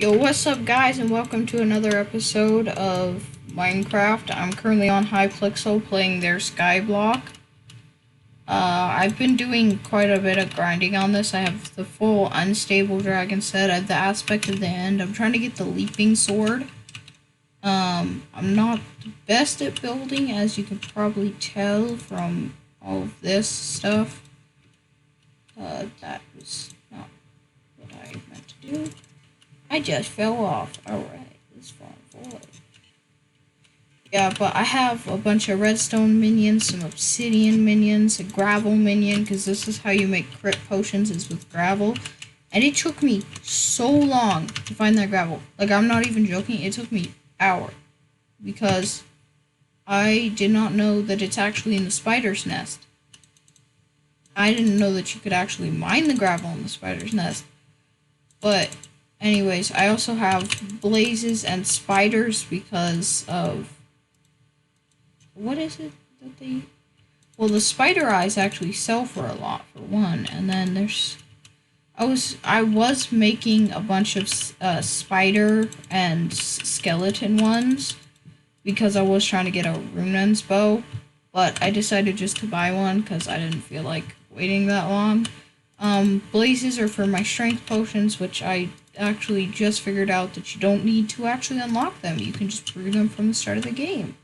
Yo, what's up, guys, and welcome to another episode of Minecraft. I'm currently on Hypixel playing their skyblock. I've been doing quite a bit of grinding on this. I have the full unstable dragon set. I have the aspect of the end. I'm trying to get the leaping sword. I'm not the best at building, as you can probably tell from all of this stuff. That was not what I meant to do. I just fell off. Alright, this far forward. Yeah, but I have a bunch of redstone minions, some obsidian minions, a gravel minion, because this is how you make crit potions, is with gravel. And it took me so long to find that gravel. Like, I'm not even joking, it took me an hour. Because I did not know that it's actually in the spider's nest. I didn't know that you could actually mine the gravel in the spider's nest. But anyways, I also have blazes and spiders because of... What is it that they... Well, the spider eyes actually sell for a lot, for one. And then there's... I was making a bunch of spider and skeleton ones because I was trying to get a Runan's bow. But I decided just to buy one because I didn't feel like waiting that long. Blazes are for my strength potions, which I actually just figured out that you don't need to actually unlock them. You can just brew them from the start of the game.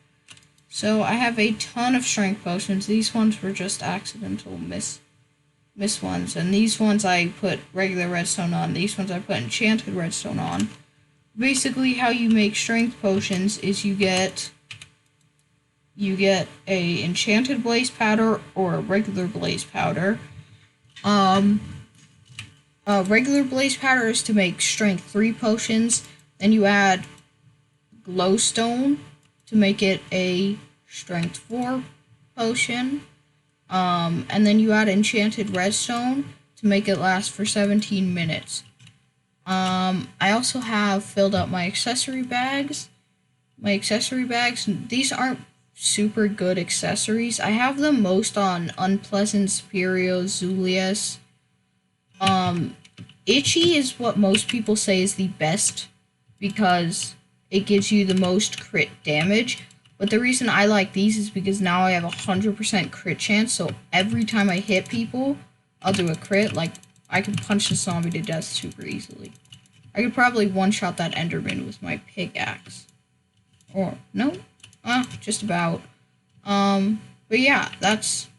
So I have a ton of strength potions. These ones were just accidental miss ones. And these ones I put regular redstone on. These ones I put enchanted redstone on. Basically how you make strength potions is you get a enchanted blaze powder or a regular blaze powder. Regular blaze powder is to make strength 3 potions. Then you add glowstone to make it a strength 4 potion. And then you add enchanted redstone to make it last for 17 minutes. I also have filled up my accessory bags. These aren't super good accessories. I have them most on Unpleasant, Superior, Zulius. Itchy is what most people say is the best because it gives you the most crit damage. But the reason I like these is because now I have a 100% crit chance, so every time I hit people, I'll do a crit. Like, I can punch the zombie to death super easily. I could probably one-shot that Enderman with my pickaxe. Or, no? Just about. But yeah, that's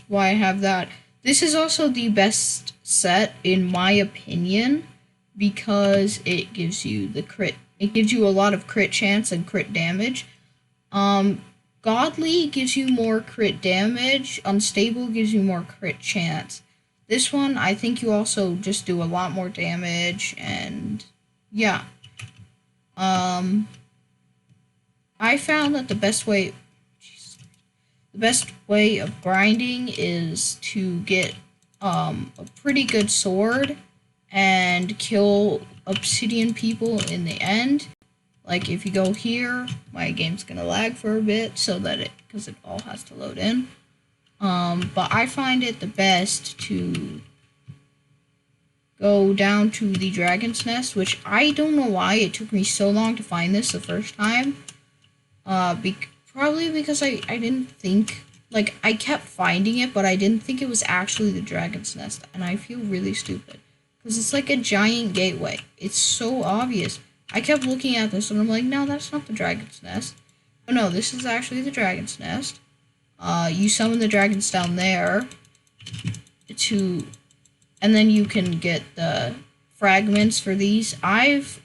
why I have that. This is also the best set, in my opinion, because it gives you the crit. It gives you a lot of crit chance and crit damage. Godly gives you more crit damage. Unstable gives you more crit chance. This one, I think you also just do a lot more damage, and yeah. I found that the best way of grinding is to get a pretty good sword and kill obsidian people in the end. Like, if you go here, my game's gonna lag for a bit because it all has to load in. But I find it the best to go down to the dragon's nest, which I don't know why it took me so long to find this the first time. Probably because I didn't think, like, I kept finding it, but I didn't think it was actually the dragon's nest, and I feel really stupid. Because it's like a giant gateway. It's so obvious. I kept looking at this, and I'm like, no, that's not the dragon's nest. Oh no, this is actually the dragon's nest. You summon the dragons down there and then you can get the fragments for these. I've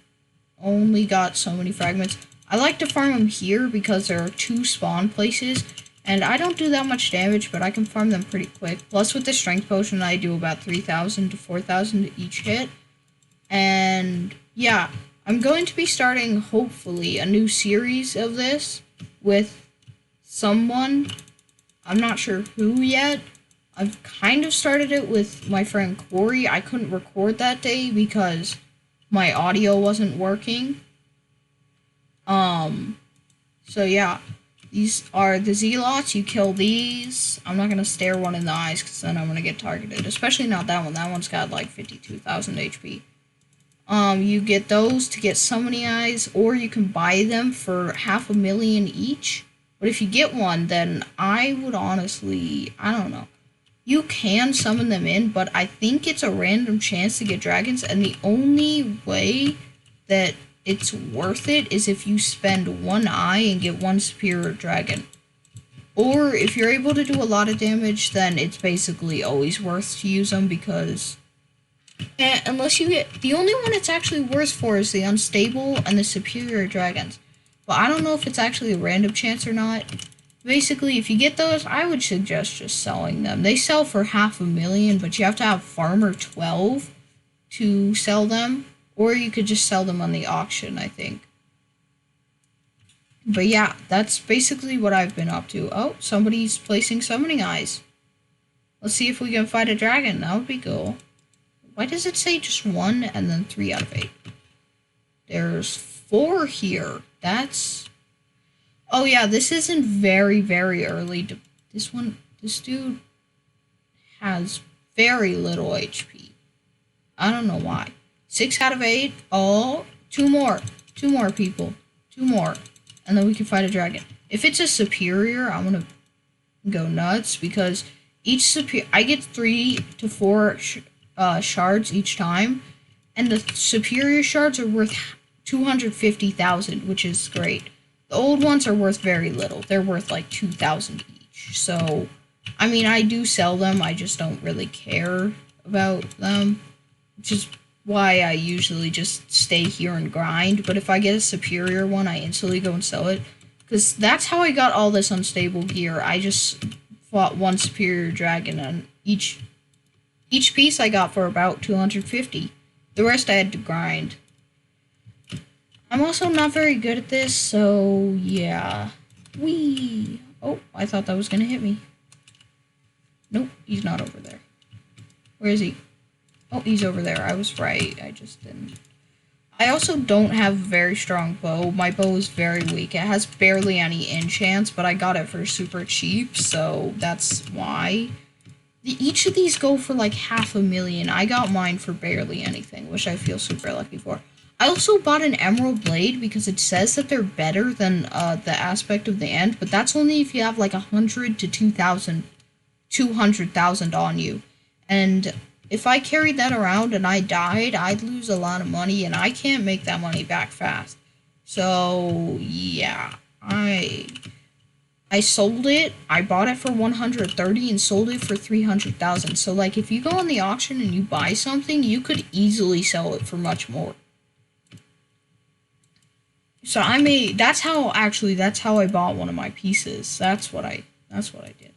only got so many fragments. I like to farm them here because there are 2 spawn places, and I don't do that much damage, but I can farm them pretty quick. Plus, with the strength potion, I do about 3,000 to 4,000 each hit. And yeah, I'm going to be starting, hopefully, a new series of this with someone. I'm not sure who yet. I've kind of started it with my friend Corey. I couldn't record that day because my audio wasn't working. So yeah, these are the zealots. You kill these. I'm not gonna stare one in the eyes because then I'm gonna get targeted. Especially not that one. That one's got like 52,000 HP. You get those to get summoning eyes, or you can buy them for 500,000 each. But if you get one, then I would honestly, I don't know. You can summon them in, but I think it's a random chance to get dragons, and the only way that it's worth it is if you spend one eye and get one superior dragon. Or if you're able to do a lot of damage, then it's basically always worth to use them because unless you get the only one it's actually worth for is the unstable and the superior dragons. But I don't know if it's actually a random chance or not. Basically, if you get those, I would suggest just selling them. They sell for 500,000, but you have to have Farmer 12 to sell them. Or you could just sell them on the auction, I think. But yeah, that's basically what I've been up to. Oh, somebody's placing summoning eyes. Let's see if we can fight a dragon. That would be cool. Why does it say just 1 and then 3 out of 8? There's 4 here. That's... Oh yeah, this isn't very, very early. This dude has very little HP. I don't know why. 6 out of 8. Oh, 2 more. 2 more people. 2 more. And then we can fight a dragon. If it's a superior, I'm gonna go nuts because I get 3 to 4 shards each time, and the superior shards are worth 250,000, which is great. The old ones are worth very little. They're worth like 2,000 each. So, I mean, I do sell them. I just don't really care about them, which is why I usually just stay here and grind. But if I get a superior one, I instantly go and sell it. Because that's how I got all this unstable gear. I just fought one superior dragon, and each piece I got for about 250. The rest I had to grind. I'm also not very good at this, so yeah. Whee! Oh, I thought that was gonna hit me. Nope, he's not over there. Where is he? Oh, he's over there. I was right. I just didn't. I also don't have a very strong bow. My bow is very weak. It has barely any enchants, but I got it for super cheap, so that's why. Each of these go for like 500,000. I got mine for barely anything, which I feel super lucky for. I also bought an emerald blade because it says that they're better than the aspect of the end, but that's only if you have like 100 to 200,000 on you. And if I carried that around and I died, I'd lose a lot of money, and I can't make that money back fast. So yeah, I sold it. I bought it for 130 and sold it for 300,000. So like if you go on the auction and you buy something, you could easily sell it for much more. So that's how I bought one of my pieces. That's what I did.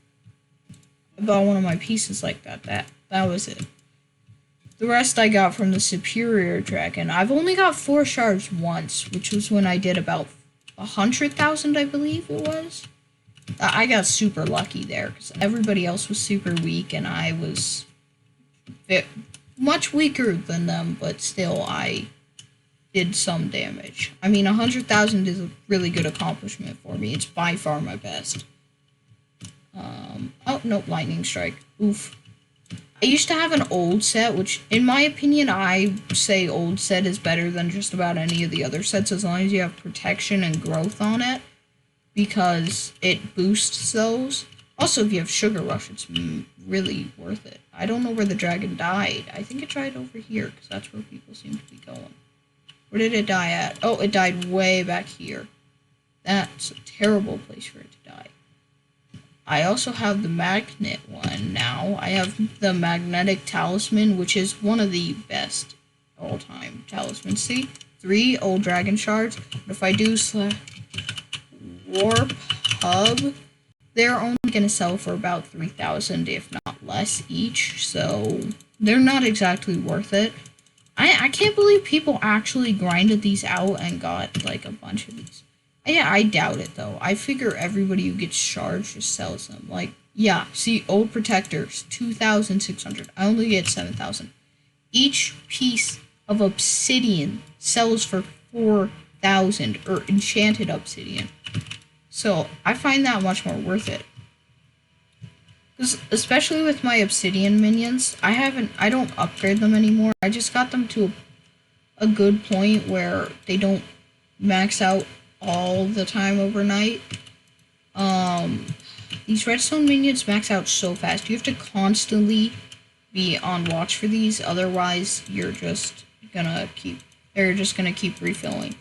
I bought one of my pieces like that. That was it. The rest I got from the superior dragon. I've only got 4 shards once, which was when I did about 100,000, I believe it was. I got super lucky there because everybody else was super weak and I was much weaker than them, but still I did some damage. I mean, 100,000 is a really good accomplishment for me. It's by far my best. Oh, no, lightning strike. Oof. I used to have an old set, which, in my opinion, I say old set is better than just about any of the other sets as long as you have protection and growth on it, because it boosts those. Also, if you have Sugar Rush, it's really worth it. I don't know where the dragon died. I think it died over here, because that's where people seem to be going. Where did it die at? Oh, it died way back here. That's a terrible place for it to die. I also have the magnet one now. I have the magnetic talisman, which is one of the best all-time talismans. See? 3 old dragon shards. But if I do warp hub, they're only going to sell for about 3,000, if not less each. So they're not exactly worth it. I can't believe people actually grinded these out and got like a bunch of these. Yeah, I doubt it though. I figure everybody who gets shards just sells them. Like, yeah, see, old protectors, 2,600. I only get 7,000. Each piece of obsidian sells for 4,000, or enchanted obsidian. So I find that much more worth it. Because especially with my obsidian minions, I don't upgrade them anymore. I just got them to a good point where they don't max out all the time overnight. These redstone minions max out so fast. You have to constantly be on watch for these, otherwise they're just gonna keep refilling.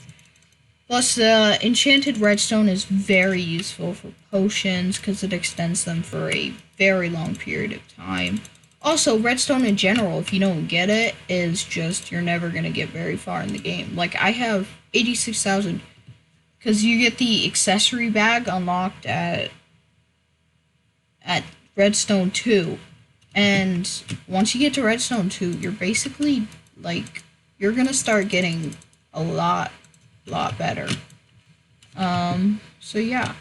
Plus, the enchanted redstone is very useful for potions because it extends them for a very long period of time. Also, redstone in general, if you don't get it, is just you're never gonna get very far in the game. Like, I have 86,000 because you get the accessory bag unlocked at redstone 2. And once you get to redstone 2, you're basically, like, you're gonna start getting a lot better. So yeah.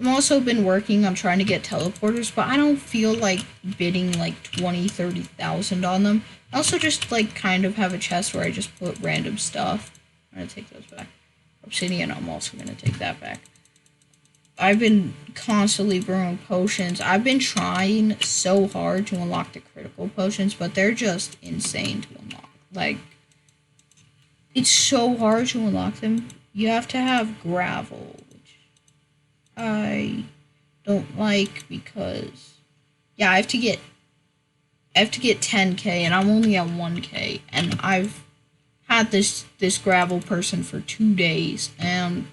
I've also been working on trying to get teleporters, but I don't feel like bidding like 20,000-30,000 on them. I also just like kind of have a chest where I just put random stuff. I'm gonna take those back. Obsidian, I'm also gonna take that back. I've been constantly brewing potions. I've been trying so hard to unlock the critical potions, but they're just insane to unlock. Like, it's so hard to unlock them. You have to have gravel, which I don't like because, yeah, I have to get 10k, and I'm only at 1k, and I've had this gravel person for 2 days, and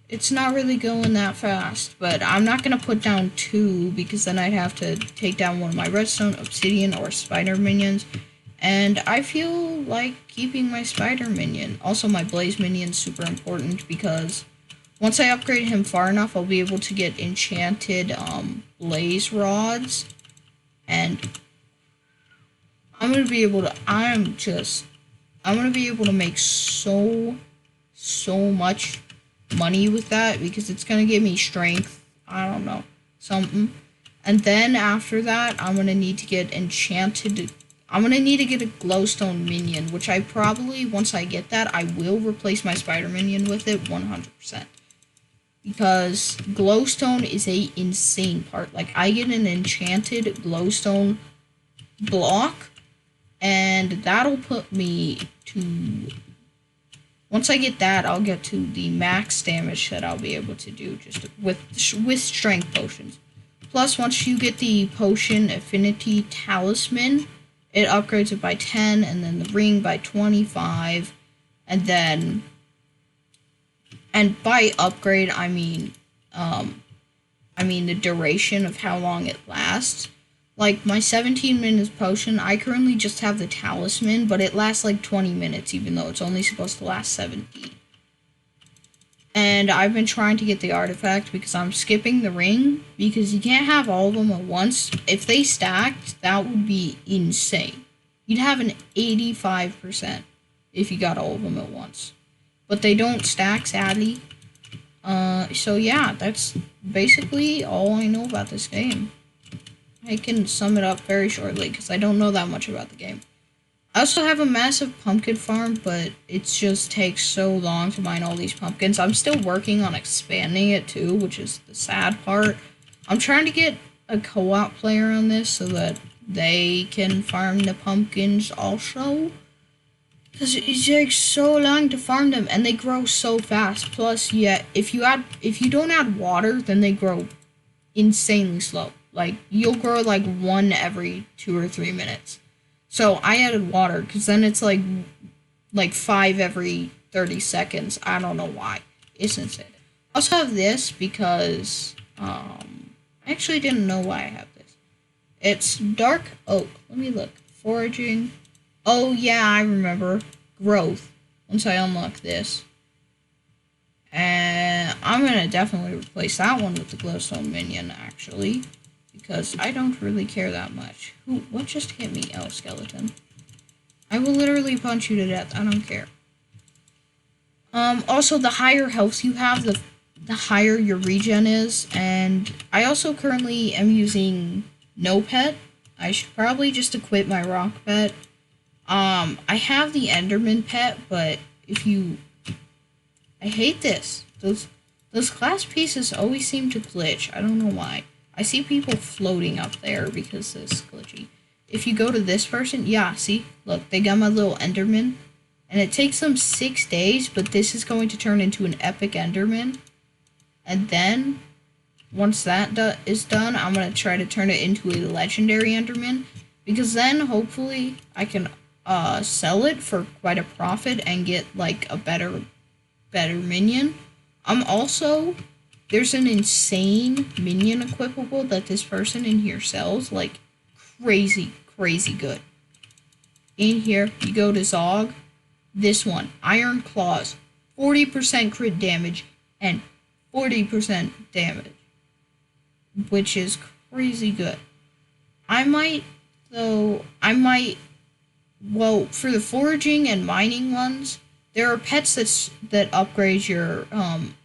it's not really going that fast. But I'm not gonna put down 2 because then I'd have to take down one of my redstone, obsidian, or spider minions. And I feel like keeping my spider minion. Also, my blaze minion is super important because once I upgrade him far enough, I'll be able to get enchanted blaze rods, and I'm gonna be able to make so much money with that because it's gonna give me strength. I don't know, something. And then after that, I'm gonna need to get enchanted. I'm gonna need to get a glowstone minion, which I probably, once I get that, I will replace my spider minion with it 100%. Because glowstone is a insane part. Like, I get an enchanted glowstone block, and that'll put me to, once I get that, I'll get to the max damage that I'll be able to do just with strength potions. Plus, once you get the potion affinity talisman, it upgrades it by 10, and then the ring by 25, and then, and by upgrade, I mean the duration of how long it lasts. Like, my 17 minutes potion, I currently just have the talisman, but it lasts like 20 minutes, even though it's only supposed to last 17. And I've been trying to get the artifact because I'm skipping the ring, because you can't have all of them at once. If they stacked, that would be insane. You'd have an 85% if you got all of them at once. But they don't stack, sadly. So yeah, that's basically all I know about this game. I can sum it up very shortly because I don't know that much about the game. I also have a massive pumpkin farm, but it just takes so long to mine all these pumpkins. I'm still working on expanding it too, which is the sad part. I'm trying to get a co-op player on this so that they can farm the pumpkins also. Because it takes so long to farm them, and they grow so fast. Plus, yeah, if you don't add water, then they grow insanely slow. Like, you'll grow like one every 2 or 3 minutes. So I added water because then it's like 5 every 30 seconds. I don't know why. It's insane. I also have this because I actually didn't know why I have this. It's dark oak. Let me look. Foraging. Oh yeah, I remember. Growth. Once I unlock this. And I'm gonna definitely replace that one with the glowstone minion, actually. Because I don't really care that much. What just hit me? Oh, skeleton. I will literally punch you to death. I don't care. Also, the higher health you have, the higher your regen is. And I also currently am using no pet. I should probably just equip my rock pet. I have the Enderman pet, but if you... I hate this. Those glass pieces always seem to glitch. I don't know why. I see people floating up there because it's glitchy. If you go to this person, yeah, see? Look, they got my little Enderman. And it takes them 6 days, but this is going to turn into an epic Enderman. And then, once that is done, I'm going to try to turn it into a legendary Enderman. Because then, hopefully, I can sell it for quite a profit and get, like, a better minion. There's an insane minion equipable that this person in here sells, like, crazy good. In here, you go to Zog, this one, Iron Claws, 40% crit damage and 40% damage, which is crazy good. Well, for the foraging and mining ones, there are pets that upgrade your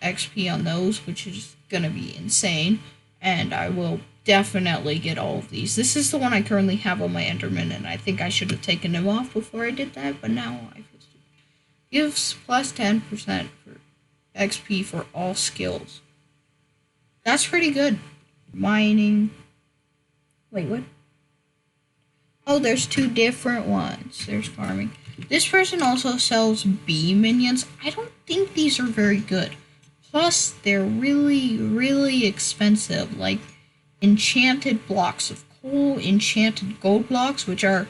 XP on those, which is gonna be insane, and I will definitely get all of these. This is the one I currently have on my Enderman, and I think I should have taken him off before I did that, but now I feel stupid. Gives plus 10% for XP for all skills. That's pretty good. Mining. Wait, what? Oh, there's 2 different ones. There's farming. This person also sells bee minions. I don't think these are very good. Plus, they're really expensive. Like, enchanted blocks of coal, enchanted gold blocks, which are,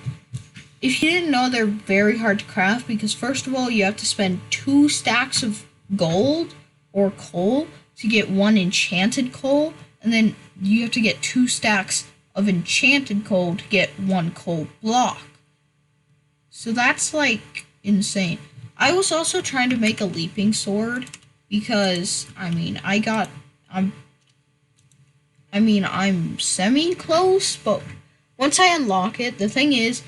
if you didn't know, they're very hard to craft because first of all, you have to spend 2 stacks of gold or coal to get 1 enchanted coal, and then you have to get 2 stacks of enchanted coal to get 1 coal block. So that's like insane. I was also trying to make a leaping sword because I'm semi-close, but once I unlock it, the thing is,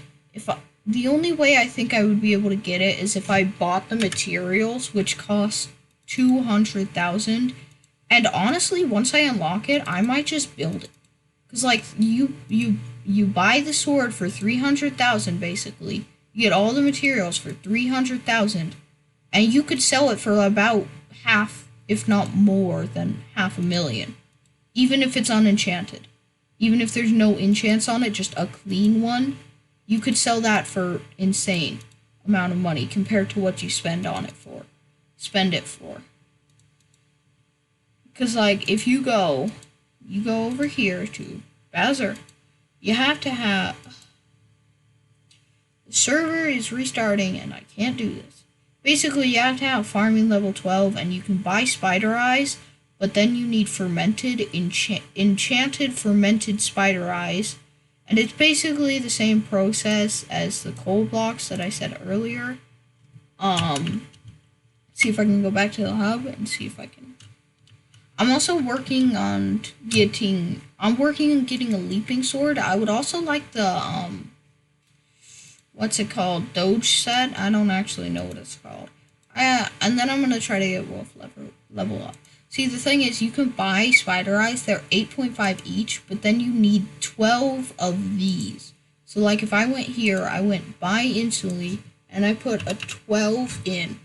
the only way I think I would be able to get it is if I bought the materials, which cost 200,000. And honestly, once I unlock it, I might just build it. Because, like, you buy the sword for 300,000, basically. You get all the materials for 300,000. And you could sell it for about half, if not more than $500,000. Even if it's unenchanted. Even if there's no enchants on it, just a clean one, you could sell that for insane amount of money compared to what you spend it for. Because, like, if you go over here to Bowser, you have to have... The server is restarting and I can't do this. Basically, you have to have farming level 12 and you can buy spider eyes, but then you need enchanted fermented spider eyes. And it's basically the same process as the coal blocks that I said earlier. See if I can go back to the hub and see if I can... I'm also working on getting a leaping sword. I would also like the, what's it called? Doge set? I don't actually know what it's called. And then I'm going to try to get wolf level up. See, the thing is, you can buy spider eyes. They're 8.5 each, but then you need 12 of these. So, like, if I went here, I went buy instantly, and I put a 12 in,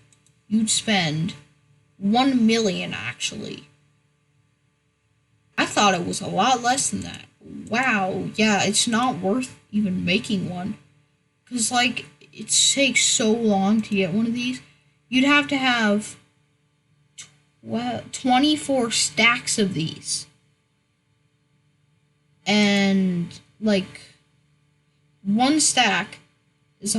you'd spend 1 million, actually. I thought it was a lot less than that. Wow, yeah, it's not worth even making one. Because, like, it takes so long to get one of these. You'd have to have 24 stacks of these. And, like, 1 stack is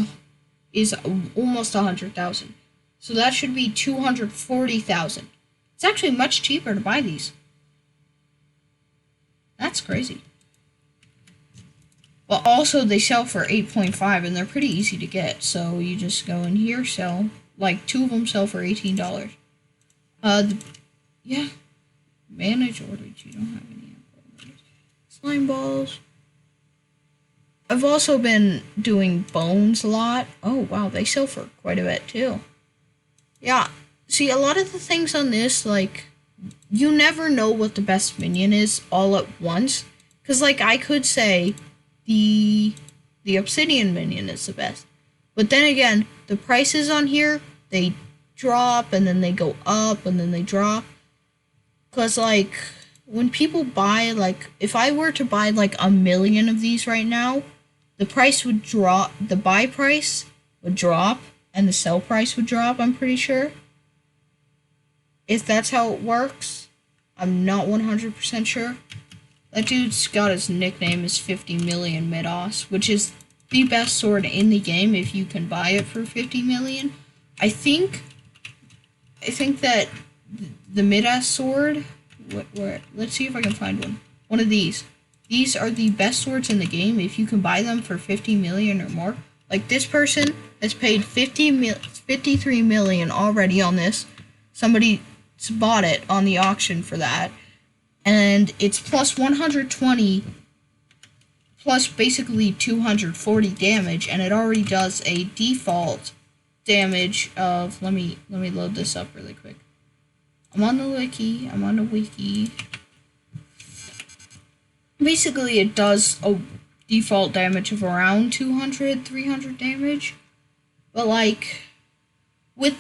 almost 100,000. So that should be 240,000. It's actually much cheaper to buy these. That's crazy. But also, they sell for 8.5, and they're pretty easy to get. So you just go in here, sell. Like, 2 of them sell for $18. Yeah. Manage orders. You don't have any orders. Slime balls. I've also been doing bones a lot. Oh, wow, they sell for quite a bit, too. Yeah. See, a lot of the things on this, like... You never know what the best minion is all at once. Because, like, I could say the obsidian minion is the best. But then again, the prices on here, they drop, and then they go up, and then they drop. Cause like when people buy, like if I were to buy like 1,000,000 of these right now, the price would drop. The buy price would drop, and the sell price would drop. I'm pretty sure. If that's how it works, I'm not 100% sure. That dude's got his nickname as 50 million Midas, which is the best sword in the game if you can buy it for 50 million. I think that the Midas sword, let's see if I can find one. One of these. These are the best swords in the game if you can buy them for 50 million or more. Like this person has paid 53 million already on this. Somebody bought it on the auction for that. And it's plus 120 plus basically 240 damage, and it already does a default damage of, let me load this up really quick. I'm on the wiki. Basically it does a default damage of around 200, 300 damage. But like with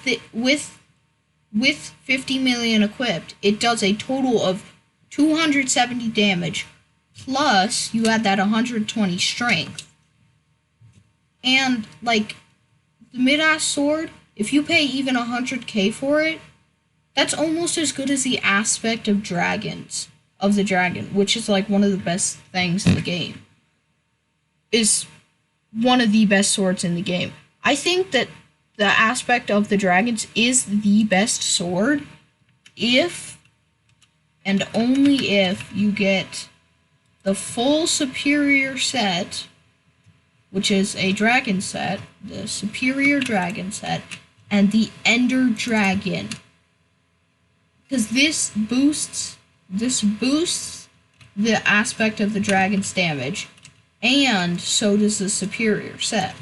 50 million equipped, it does a total of 270 damage, plus you add that 120 strength. And like the Midas sword, if you pay even 100k for it, that's almost as good as the aspect of the dragon, which is like one of the best things in the game. Is one of the best swords in the game. I think that the aspect of the dragons is the best sword if and only if you get the full superior set, which is a dragon set, the superior dragon set, and the ender dragon. Because this boosts the aspect of the dragon's damage, and so does the superior set.